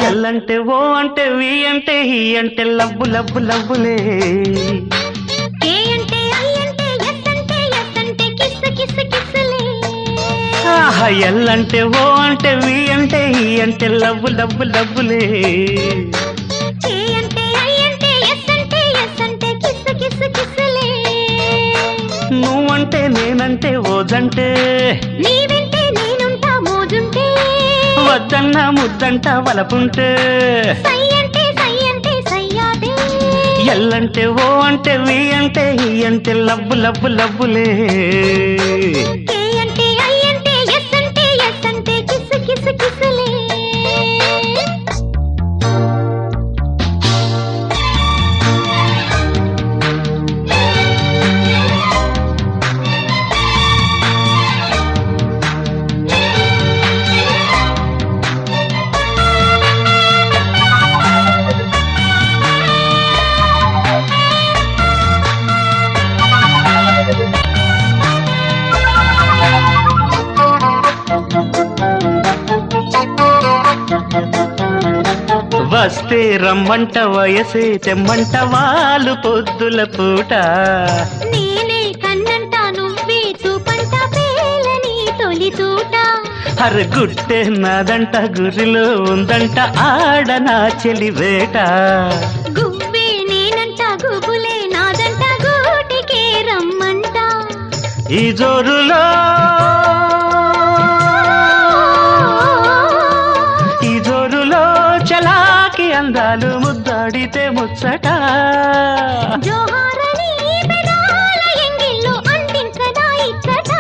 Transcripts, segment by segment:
ఎల్లంటే ఓ అంటే వి అంటే హి అంటే లవ్వు లవ్వు లవ్వులే. కే అంటే ఐ అంటే ఎస్ అంటే ఎస్ అంటే కిస్ కిస్ కిస్లే. ఆహా ఎల్లంటే ఓ అంటే వి అంటే హి అంటే లవ్వు లవ్వు లవ్వులే. కే అంటే ఐ అంటే ఎస్ అంటే ఎస్ అంటే కిస్ కిస్ కిస్లే. నువ్వంటే నేనంటే ఓజంటే నీ వెంటే నేనుంటా మోజుంటే. వద్దన్నా ముద్దంట వలపుంటే సై అంటే సయ్యాదే. ఎల్లంటే ఓ అంటే వి అంటే హి అంటే లవ్వు లవ్వు లవ్వులే. కే అంటే ఐ అంటే ఎస్ అంటే ఎస్ అంటే కిస్ కిస్ కిస్లే. వస్తే రమ్మంట వయసే తెమ్మంట వాళ్ళు పొద్దుల పూట. నేనే కన్నంట నువ్వే చూపంట పేలని తొలి తూట. గుట్టే నాదంట గురిలో ఉందంట ఆడ నా చెలివేట. గువ్వే నేనంట గుబులే నాదంట గూటికే రమ్మంట. ఈ జోరులో చలాకి అందాలు ముద్దాడితే ముచ్చట. జోహారని పెదాల ఎంగిల్లో అందించదా ఇచ్చట.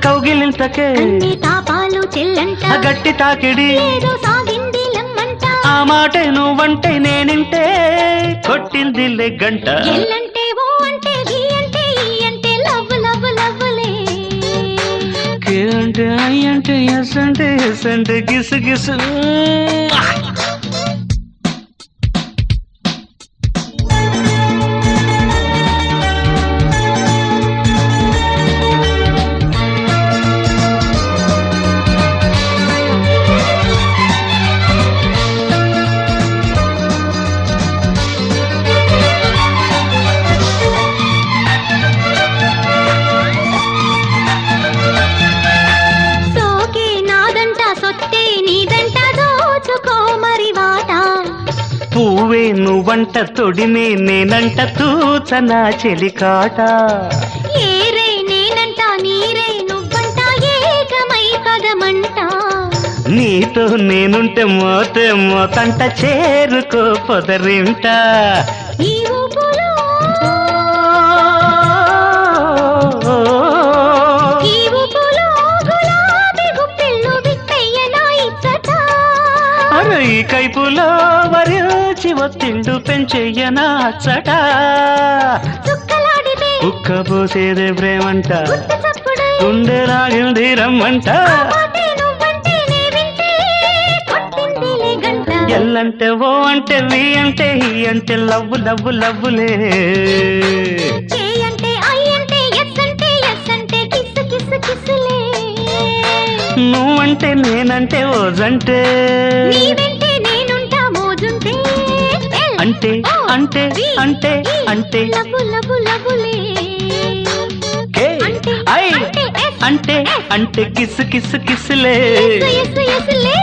కౌగిలింతకే అన్ని తాపాలు చెల్లంట. గట్టి తాకిడి ఏదో సాగింది లమ్మంట. ఆ మాట నువ్వంటే నేనింటే కొట్టింది గంట. ఎల్లంటే ఓ అంటే వి అంటే ఈ అంటే లవ్వు లవ్వు లవ్వులే. కే అంటే ఐ అంటే ఎస్ అంటే ఎస్ అంటే గిసు గిసు. సోకే నాదంట సొత్తే నీదంట దోచుకో మరి వాట. పువ్వే నువ్వంట తొడిమే నేనంట తూచనా చెలికాట. ఏరే నేనంట నీరే నువ్వంట ఏకమై పదమంట. నీతో నేనుంటే మోతే మోతంట చేరుకో పొదరింట. ఈ ఊపులో ఈ ఊపులో గులాబీ గుప్పిళ్ళు విత్తయ్యనా ఇచ్చట. అరే ఈ కైపులో వరించి ఒత్తిండు పెంచెయ్యనా అచ్చట. చుక్కలాడితే ఉక్కపోసేదే ప్రేమంట గుట్టు చప్పుడై. గుండె రాగింది రమ్మంట. ఆ మాటే నువ్వంటే నే వింటే కొట్టిందిలే గంట. ఎల్లంటే ఓ అంటే వి అంటే హి అంటే లవ్వు లవ్వు లవ్వులే. కే అంటే ఐ అంటే ఎస్ అంటే ఎస్ అంటే కిస్ కిస్ కిస్లే. నువ్వంటే నేనంటే ఓజంటే నీ వెంటే నేనుంటా మోజుంటే. ఎల్ అంటే ఓ అంటే వి అంటే ఈ అంటే లవ్వు లవ్వు లవ్వులే. కే అంటే ఐ అంటే ఎస్ అంటే ఎస్ అంటే కిస్ కిస్ కిస్లే. ఎస్ ఎస్ ఎస్లే.